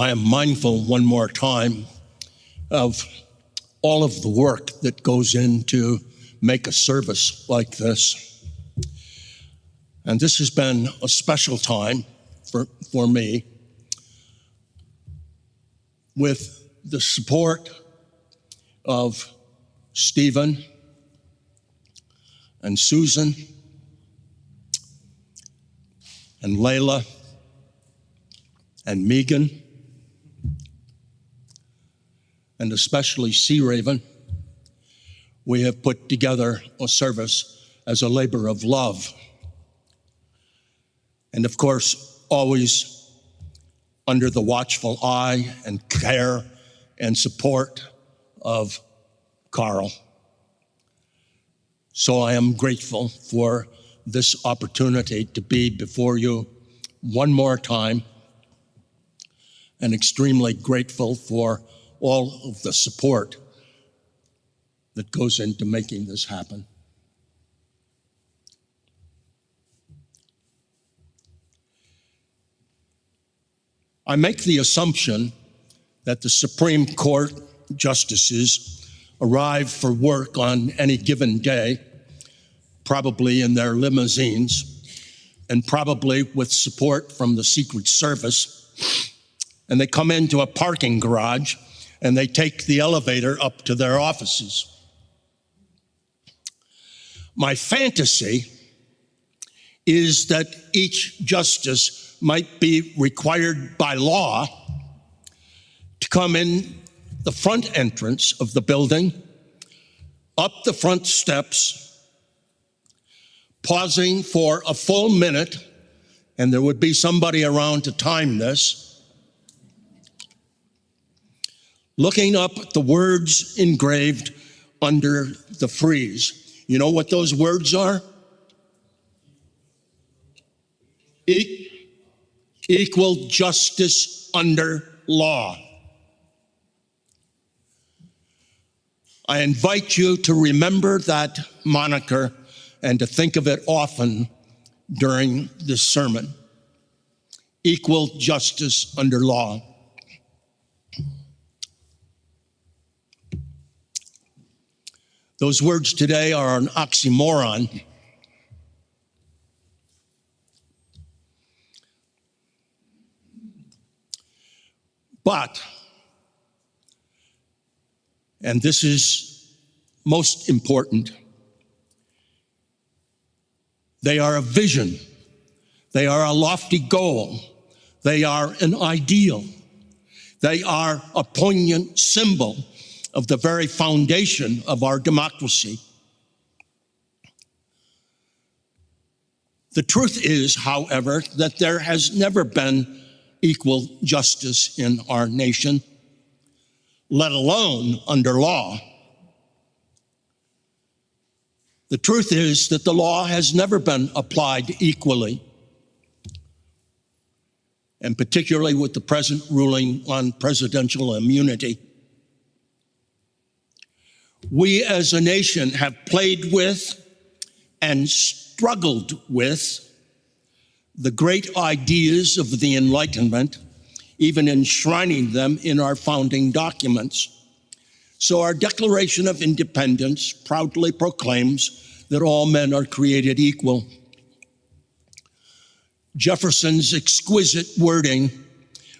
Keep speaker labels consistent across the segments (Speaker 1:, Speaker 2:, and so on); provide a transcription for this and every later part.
Speaker 1: I am mindful one more time of all of the work that goes into make a service like this. And this has been a special time for me, with the support of Stephen and Susan and Layla and Megan, and especially Sea Raven. We have put together a service as a labor of love. And of course, always under the watchful eye and care and support of Carl. So I am grateful for this opportunity to be before you one more time, and extremely grateful for all of the support that goes into making this happen. I make the assumption that the Supreme Court justices arrive for work on any given day, probably in their limousines, and probably with support from the Secret Service. And they come into a parking garage and they take the elevator up to their offices. My fantasy is that each justice might be required by law to come in the front entrance of the building, up the front steps, pausing for a full minute, and there would be somebody around to time this, looking up at the words engraved under the frieze. You know what those words are? Equal justice under law. I invite you to remember that moniker and to think of it often during this sermon. Equal justice under law. Those words today are an oxymoron. But, and this is most important, they are a vision. They are a lofty goal. They are an ideal. They are a poignant symbol of the very foundation of our democracy. The truth is, however, that there has never been equal justice in our nation, let alone under law. The truth is that the law has never been applied equally, and particularly with the present ruling on presidential immunity. We as a nation have played with and struggled with the great ideas of the Enlightenment, even enshrining them in our founding documents. So our Declaration of Independence proudly proclaims that all men are created equal. Jefferson's exquisite wording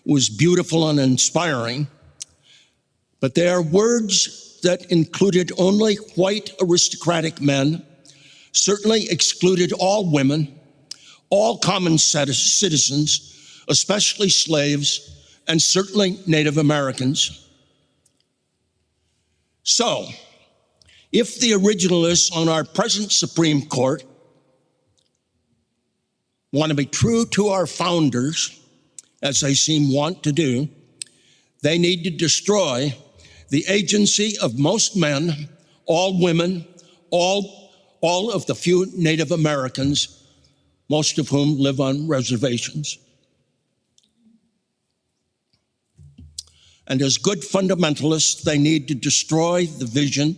Speaker 1: was beautiful and inspiring, but they are words that included only white aristocratic men, certainly excluded all women, all common citizens, especially slaves, and certainly Native Americans. So, if the originalists on our present Supreme Court want to be true to our founders, as they seem wont to do, they need to destroy the agency of most men, all women, all of the few Native Americans, most of whom live on reservations. And as good fundamentalists, they need to destroy the vision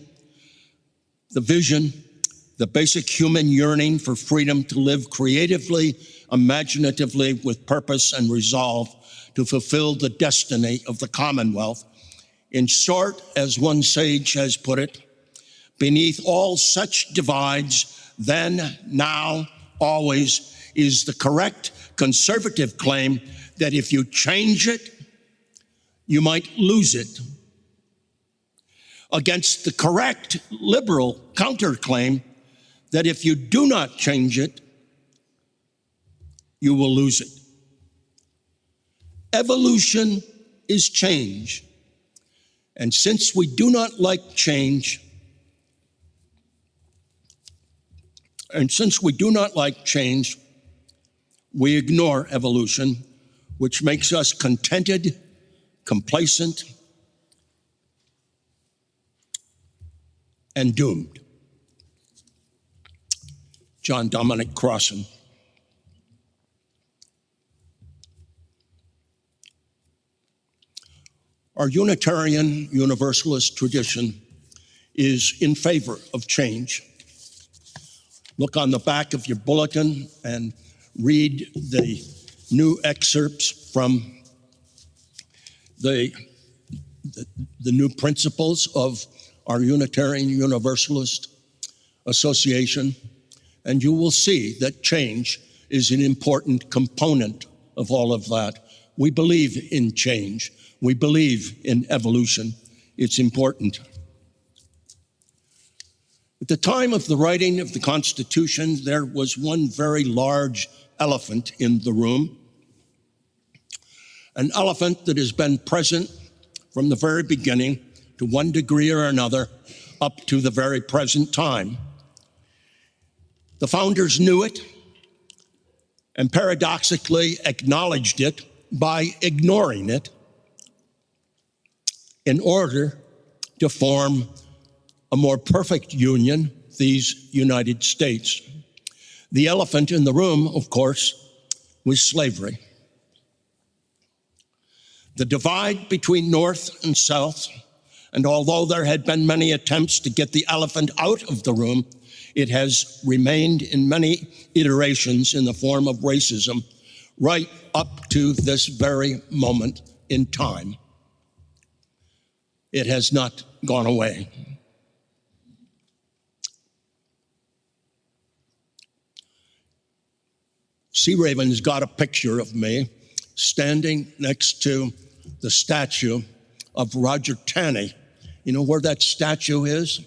Speaker 1: the basic human yearning for freedom to live creatively, imaginatively, with purpose and resolve to fulfill the destiny of the Commonwealth. In short, as one sage has put it, beneath all such divides, then, now, always, is the correct conservative claim that if you change it, you might lose it, against the correct liberal counterclaim that if you do not change it, you will lose it. Evolution is change. And since we do not like change, we ignore evolution, which makes us contented, complacent, and doomed. John Dominic Crossan. Our Unitarian Universalist tradition is in favor of change. Look on the back of your bulletin and read the new excerpts from the new principles of our Unitarian Universalist Association, and you will see that change is an important component of all of that. We believe in change. We believe in evolution. It's important. At the time of the writing of the Constitution, there was one very large elephant in the room, an elephant that has been present from the very beginning to one degree or another up to the very present time. The founders knew it and paradoxically acknowledged it by ignoring it in order to form a more perfect union, these United States. The elephant in the room, of course, was slavery. The divide between North and South, and although there had been many attempts to get the elephant out of the room, it has remained in many iterations in the form of racism right up to this very moment in time. It has not gone away. Sea Raven's got a picture of me standing next to the statue of Roger Taney. You know where that statue is?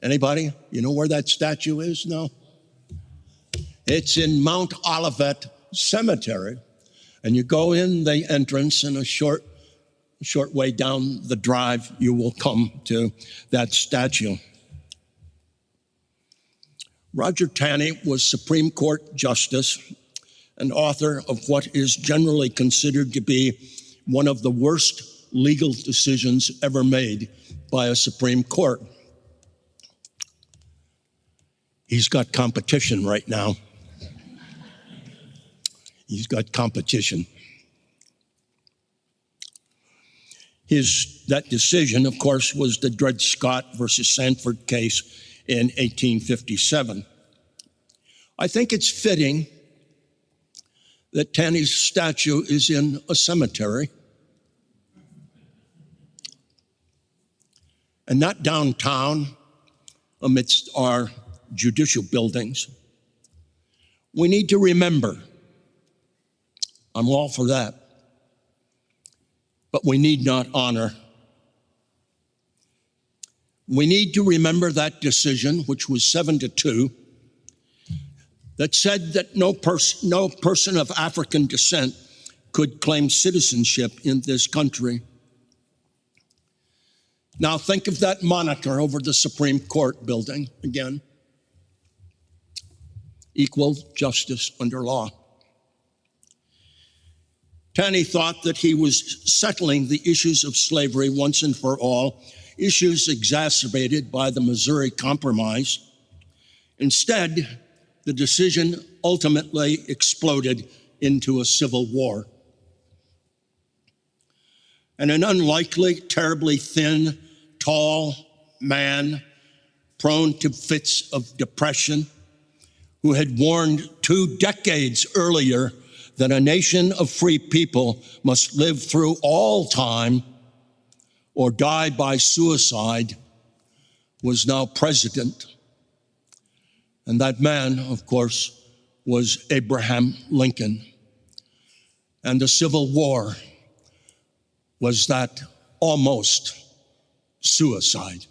Speaker 1: Anybody? You know where that statue is? No? It's in Mount Olivet Cemetery. And you go in the entrance, and a short way down the drive, you will come to that statue. Roger Taney was Supreme Court Justice and author of what is generally considered to be one of the worst legal decisions ever made by a Supreme Court. He's got competition right now. He's got competition. That decision, of course, was the Dred Scott versus Sanford case in 1857. I think it's fitting that Taney's statue is in a cemetery and not downtown amidst our judicial buildings. We need to remember. I'm all for that. But we need not honor. We need to remember that decision, which was 7-2, that said that no person of African descent could claim citizenship in this country. Now think of that moniker over the Supreme Court building again. Equal justice under law. Taney thought that he was settling the issues of slavery once and for all, issues exacerbated by the Missouri Compromise. Instead, the decision ultimately exploded into a civil war. And an unlikely, terribly thin, tall man prone to fits of depression, who had warned 2 decades earlier that a nation of free people must live through all time or die by suicide, was now president. And that man, of course, was Abraham Lincoln. And the Civil War was that almost suicide.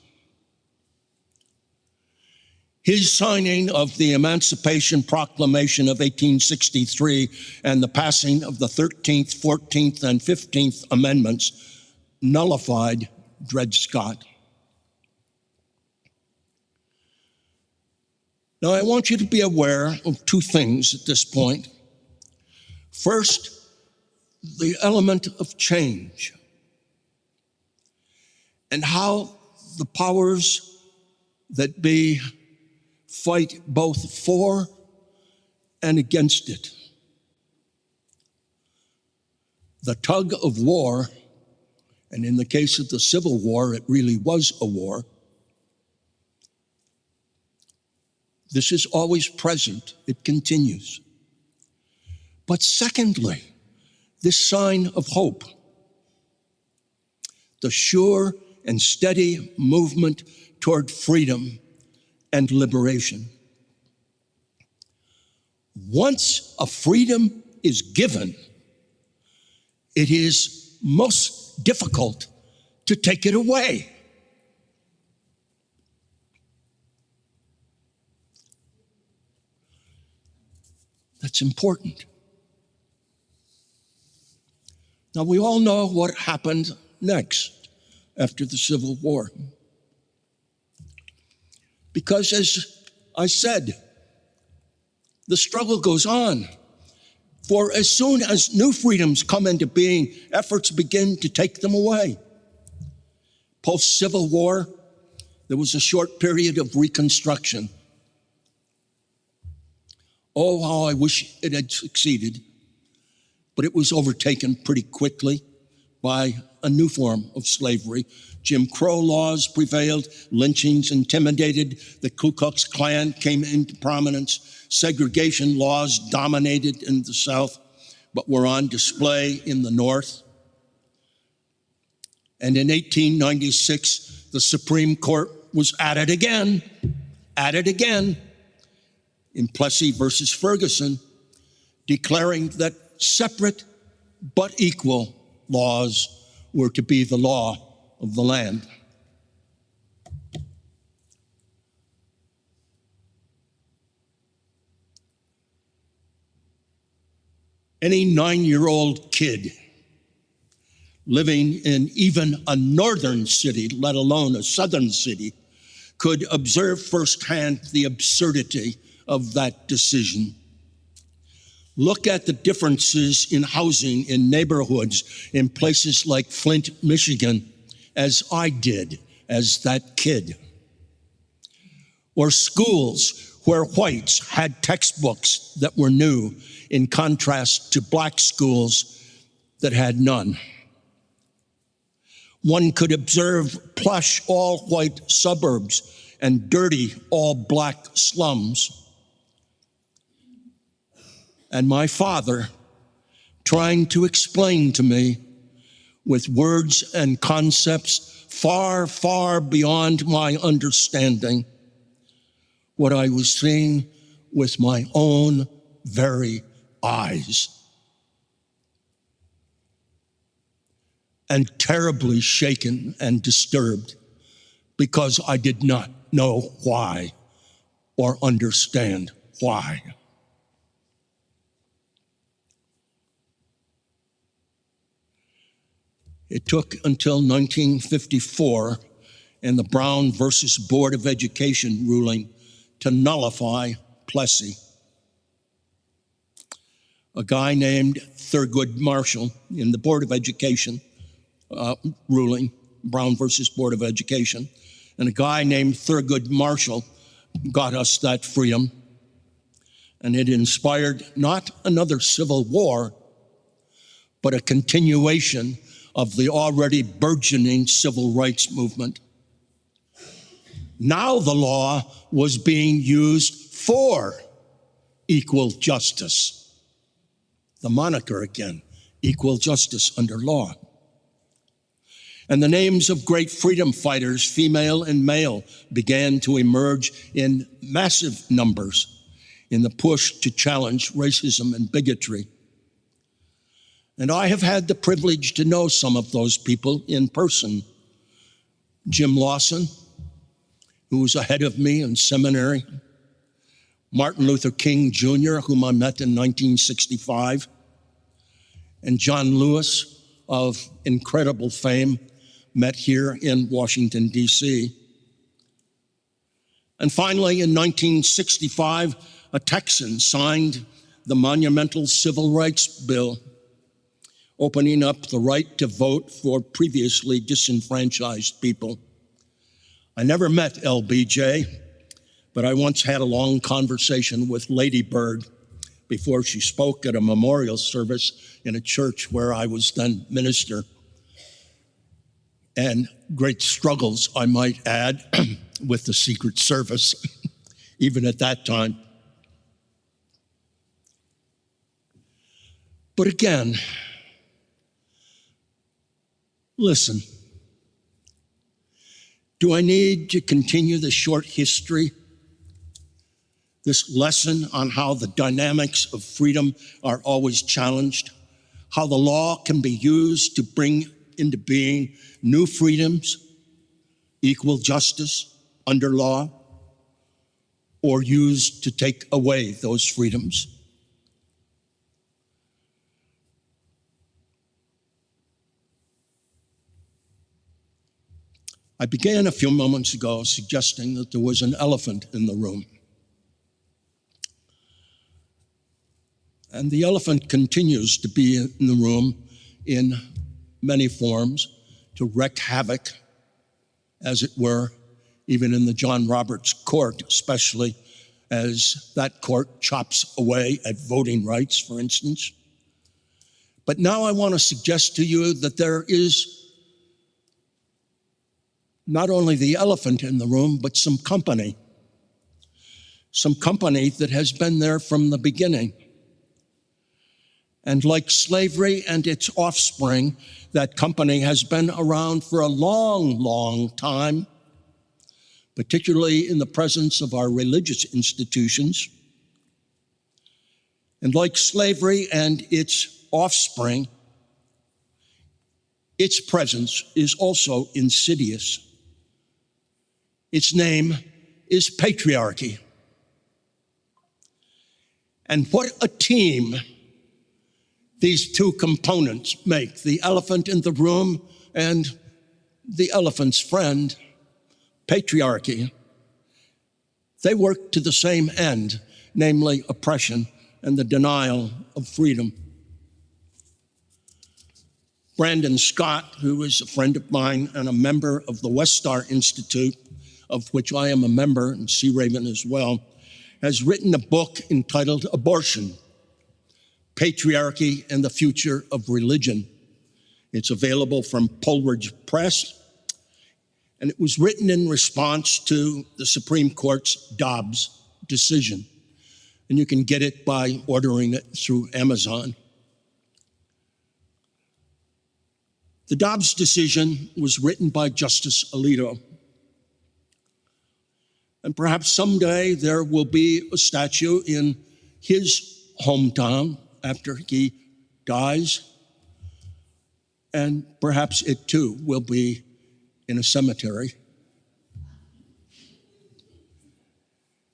Speaker 1: His signing of the Emancipation Proclamation of 1863 and the passing of the 13th, 14th, and 15th Amendments nullified Dred Scott. Now, I want you to be aware of 2 things at this point. First, the element of change and how the powers that be fight both for and against it. The tug of war, and in the case of the Civil War, it really was a war. This is always present. It continues. But secondly, this sign of hope, the sure and steady movement toward freedom and liberation. Once a freedom is given, it is most difficult to take it away. That's important. Now, we all know what happened next after the Civil War. Because, as I said, the struggle goes on. For as soon as new freedoms come into being, efforts begin to take them away. Post-Civil War, there was a short period of Reconstruction. Oh, how I wish it had succeeded. But it was overtaken pretty quickly by a new form of slavery. Jim Crow laws prevailed, lynchings intimidated, the Ku Klux Klan came into prominence, segregation laws dominated in the South, but were on display in the North. And in 1896, the Supreme Court was at it again, in Plessy versus Ferguson, declaring that separate but equal laws were to be the law of the land. Any 9-year-old kid living in even a northern city, let alone a southern city, could observe firsthand the absurdity of that decision. Look at the differences in housing in neighborhoods in places like Flint, Michigan, as I did as that kid. Or schools where whites had textbooks that were new in contrast to black schools that had none. One could observe plush all-white suburbs and dirty all-black slums. And my father trying to explain to me with words and concepts far, far beyond my understanding what I was seeing with my own very eyes. And terribly shaken and disturbed because I did not know why or understand why. It took until 1954 and the Brown versus Board of Education ruling to nullify Plessy. A guy named Thurgood Marshall in the Board of Education ruling, Brown versus Board of Education, and a guy named Thurgood Marshall got us that freedom. And it inspired not another civil war, but a continuation of the already burgeoning civil rights movement. Now the law was being used for equal justice. The moniker again, equal justice under law. And the names of great freedom fighters, female and male, began to emerge in massive numbers in the push to challenge racism and bigotry. And I have had the privilege to know some of those people in person. Jim Lawson, who was ahead of me in seminary, Martin Luther King Jr., whom I met in 1965, and John Lewis, of incredible fame, met here in Washington, D.C. And finally, in 1965, a Texan signed the monumental Civil Rights Bill, opening up the right to vote for previously disenfranchised people. I never met LBJ, but I once had a long conversation with Lady Bird before she spoke at a memorial service in a church where I was then minister. And great struggles, I might add, with the Secret Service, even at that time. But again, listen, do I need to continue the short history, this lesson on how the dynamics of freedom are always challenged, how the law can be used to bring into being new freedoms, equal justice under law, or used to take away those freedoms? I began a few moments ago suggesting that there was an elephant in the room. And the elephant continues to be in the room in many forms, to wreak havoc, as it were, even in the John Roberts court, especially as that court chops away at voting rights, for instance. But now I want to suggest to you that there is not only the elephant in the room, but some company that has been there from the beginning. And like slavery and its offspring, that company has been around for a long, long time, particularly in the presence of our religious institutions. And like slavery and its offspring, its presence is also insidious. Its name is patriarchy. And what a team these two components make, the elephant in the room and the elephant's friend, patriarchy. They work to the same end, namely oppression and the denial of freedom. Brandon Scott, who is a friend of mine and a member of the West Star Institute, of which I am a member, and Sea Raven as well, has written a book entitled Abortion, Patriarchy and the Future of Religion. It's available from Coleridge Press, and it was written in response to the Supreme Court's Dobbs decision. And you can get it by ordering it through Amazon. The Dobbs decision was written by Justice Alito. And perhaps someday there will be a statue in his hometown after he dies, and perhaps it too will be in a cemetery.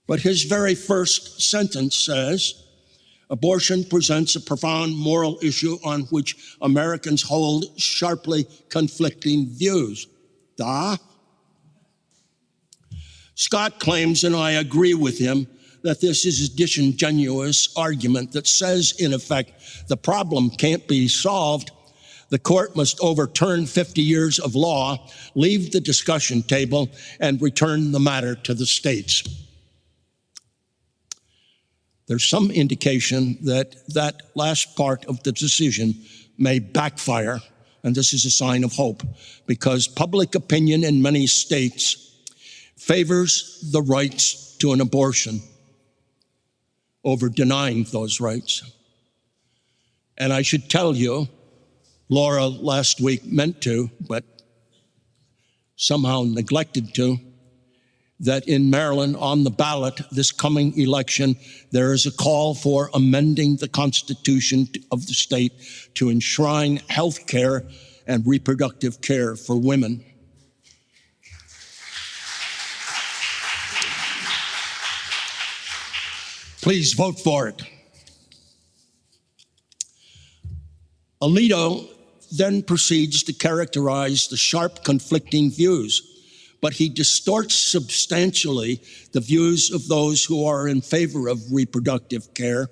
Speaker 1: But his very first sentence says, abortion presents a profound moral issue on which Americans hold sharply conflicting views. Scott claims, and I agree with him, that this is a disingenuous argument that says, in effect, the problem can't be solved. The court must overturn 50 years of law, leave the discussion table, and return the matter to the states. There's some indication that that last part of the decision may backfire, and this is a sign of hope, because public opinion in many states favors the rights to an abortion over denying those rights. And I should tell you, Laura last week meant to, but somehow neglected to, that in Maryland on the ballot this coming election, there is a call for amending the Constitution of the state to enshrine health care and reproductive care for women. Please vote for it. Alito then proceeds to characterize the sharp conflicting views, but he distorts substantially the views of those who are in favor of reproductive care.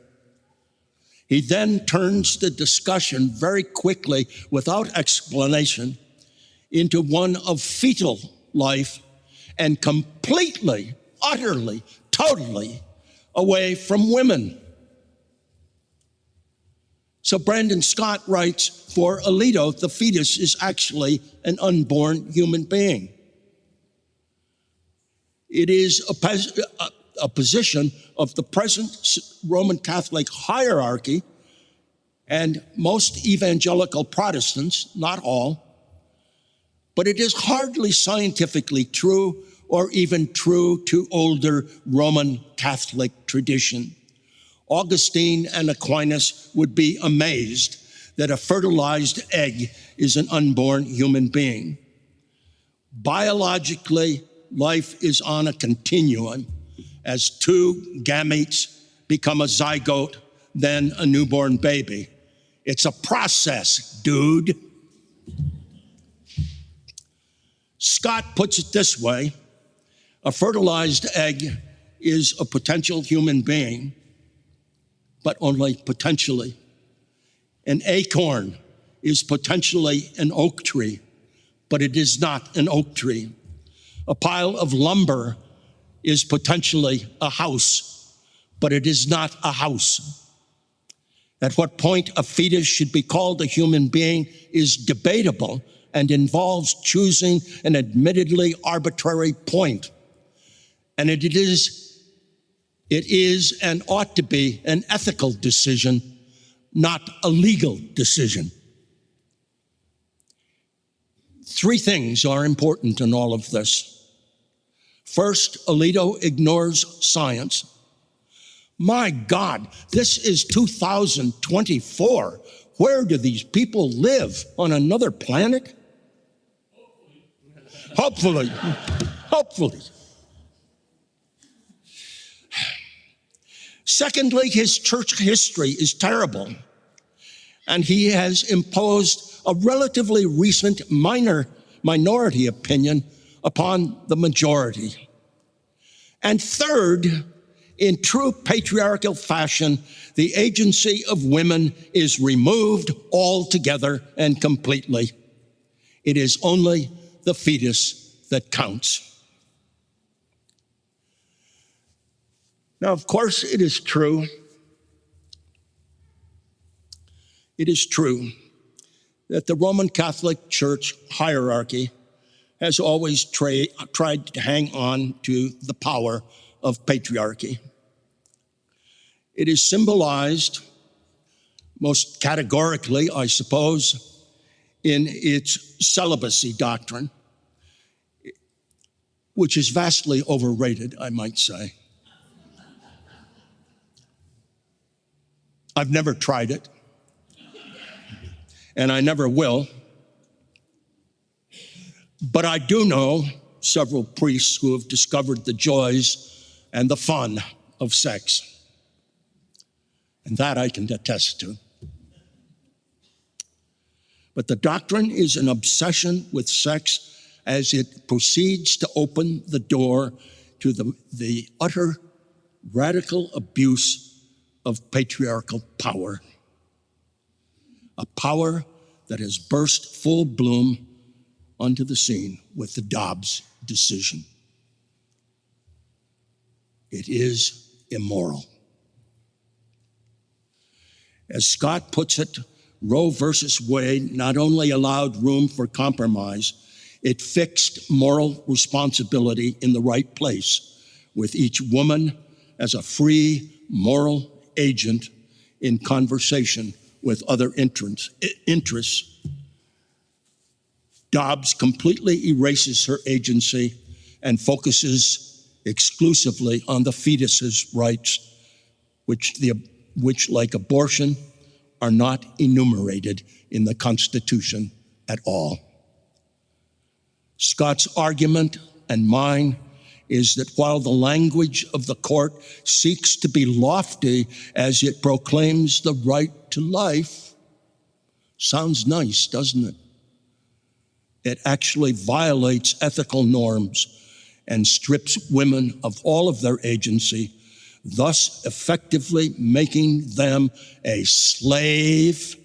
Speaker 1: He then turns the discussion very quickly, without explanation, into one of fetal life and completely, utterly, totally away from women. So Brandon Scott writes, for Alito, the fetus is actually an unborn human being. It is a position of the present Roman Catholic hierarchy and most evangelical Protestants, not all, but it is hardly scientifically true or even true to older Roman Catholic tradition. Augustine and Aquinas would be amazed that a fertilized egg is an unborn human being. Biologically, life is on a continuum. As two gametes become a zygote, then a newborn baby. It's a process, dude. Scott puts it this way: a fertilized egg is a potential human being, but only potentially. An acorn is potentially an oak tree, but it is not an oak tree. A pile of lumber is potentially a house, but it is not a house. At what point a fetus should be called a human being is debatable and involves choosing an admittedly arbitrary point. And it is and ought to be an ethical decision, not a legal decision. Three things are important in all of this. First, Alito ignores science. My God, this is 2024. Where do these people live? On another planet? Hopefully. Hopefully. Secondly, his church history is terrible, and he has imposed a relatively recent minority opinion upon the majority. And third, in true patriarchal fashion, the agency of women is removed altogether and completely. It is only the fetus that counts. Now, of course, it is true that the Roman Catholic Church hierarchy has always tried to hang on to the power of patriarchy. It is symbolized most categorically, I suppose, in its celibacy doctrine, which is vastly overrated, I might say. I've never tried it, and I never will. But I do know several priests who have discovered the joys and the fun of sex. And that I can attest to. But the doctrine is an obsession with sex as it proceeds to open the door to the utter radical abuse of patriarchal power. A power that has burst full bloom onto the scene with the Dobbs decision. It is immoral. As Scott puts it, Roe versus Wade not only allowed room for compromise, It fixed moral responsibility in the right place, with each woman as a free moral agent in conversation with other interests. Dobbs completely erases her agency and focuses exclusively on the fetus's rights, which, like abortion, are not enumerated in the Constitution at all. Scott's argument, and mine, is that while the language of the court seeks to be lofty as it proclaims the right to life, sounds nice, doesn't it? It actually violates ethical norms and strips women of all of their agency, thus effectively making them a slave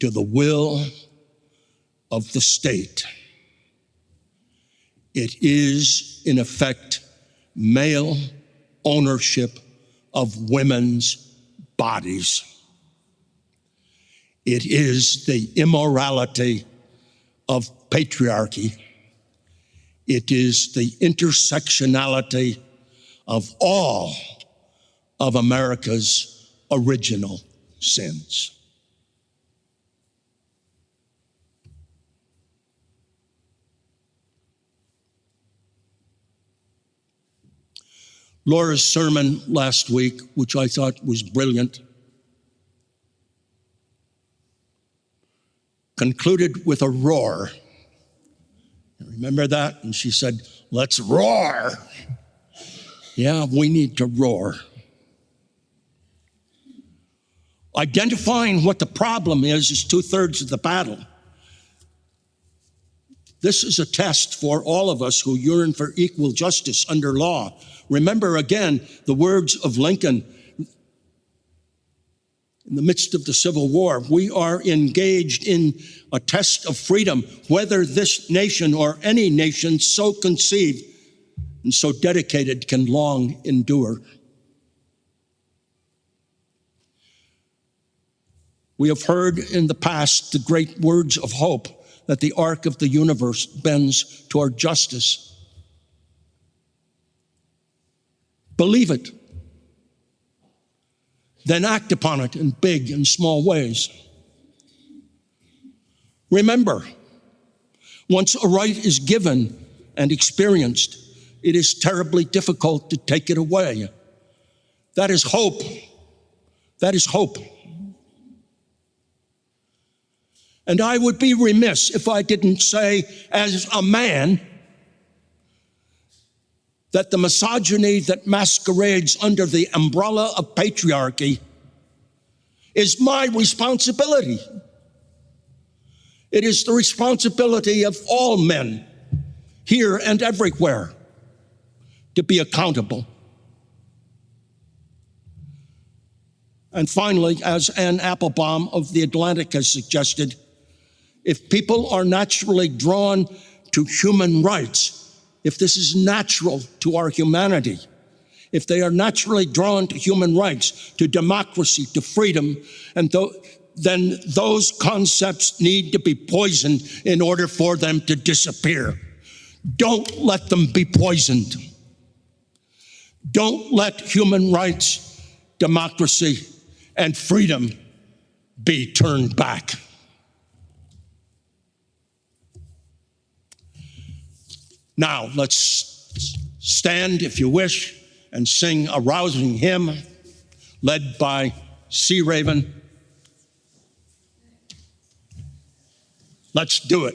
Speaker 1: to the will of the state. It is, in effect, male ownership of women's bodies. It is the immorality of patriarchy. It is the intersectionality of all of America's original sins. Laura's sermon last week, which I thought was brilliant, concluded with a roar. Remember that? And she said, "Let's roar." Yeah, we need to roar. Identifying what the problem is 2/3 of the battle. This is a test for all of us who yearn for equal justice under law. Remember again the words of Lincoln in the midst of the Civil War. We are engaged in a test of freedom, whether this nation or any nation so conceived and so dedicated can long endure. We have heard in the past the great words of hope that the arc of the universe bends toward justice. Believe it. Then act upon it in big and small ways. Remember, once a right is given and experienced, it is terribly difficult to take it away. That is hope. That is hope. And I would be remiss if I didn't say, as a man, that the misogyny that masquerades under the umbrella of patriarchy is my responsibility. It is the responsibility of all men, here and everywhere, to be accountable. And finally, as Ann Applebaum of The Atlantic has suggested, if people are naturally drawn to human rights, if this is natural to our humanity, if they are naturally drawn to human rights, to democracy, to freedom, then those concepts need to be poisoned in order for them to disappear. Don't let them be poisoned. Don't let human rights, democracy, and freedom be turned back. Now, let's stand, if you wish, and sing a rousing hymn led by Sea Raven. Let's do it.